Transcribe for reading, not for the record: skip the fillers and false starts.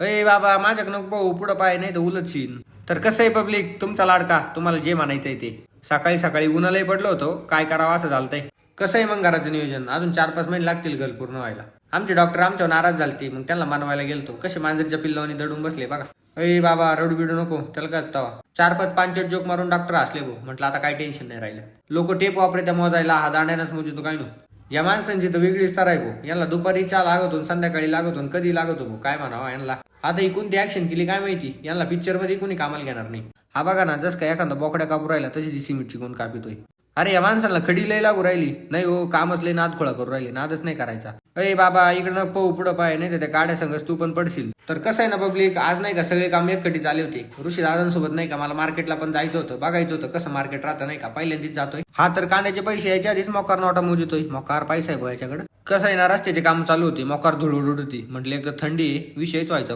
अय बाबा माझ्याकडे नको पाहू, पुढं पाय नाही तर उलटशीन. तर कसं आहे पब्लिक, तुमचा लाडका, तुम्हाला जे म्हणायचंय ते. सकाळी सकाळी उन्हालाही पडलो होतो, काय करावं असं झालतंय. कसं आहे मग घराचं नियोजन? अजून 4-5 महिने लागतील घर पूर्ण व्हायला. आमचे डॉक्टर आमच्यावर नाराज झालते, मग त्यांना मानवायला गेलतो. कसे मांजरीच्या पिल्लावानी दडून बसले बघा. अय बाबा रडू बिडू नको, त्याला काय तवा 4-5 पांचट जोक मारून डॉक्टर हसले भाऊ. म्हटलं आता काय टेन्शन नाही राहिलं. लोक टेप वापरत्या मोजायला, हा दांड्यानच मोजतो काय नो. या माणसांची तर वेगळीच तर आहे भाऊ. यांना दुपारी चहा लागतो, संध्याकाळी लागतो, कधी लागतो भाऊ, काय म्हणावं यांना. आता ही कोणती ऍक्शन केली काय माहिती. यांना पिक्चर मध्ये कोणी कामाला घेणार नाही. हा बघा ना, जस काय एखादा बोकड्या कापू राहिला तशी ती सिमेंटची कोण कापितोय. अरे या माणसाला खडी लय लागू राहिली. नाही हो, कामच लय नाद खोळा करू राहिली. नादच नाही करायचा. अरे बाबा इकडनं पाहू पुढं पाय, नाही तर त्या गाड्या संगच तू पण पडशील. तर कसं आहे ना पब्लिक, आज नाही का सगळे काम एकखटी आले होते. ऋषी दादांसोबत नाही का मला मार्केटला पण जायचं होतं, बघायचं होतं कसं मार्केट राहतं नाही का. पहिल्यांदाच जातोय. हा तर कांद्याचे पैसे यायच्या आधीच मोकार नोटा मोजतोय. मोकार पैसा आहे याच्याकडे. कसं आहे ना, रस्त्याचे काम चालू होते, मोकार धुळुड होती. म्हटलं एक तर थंडी आहे, विषयच व्हायचा.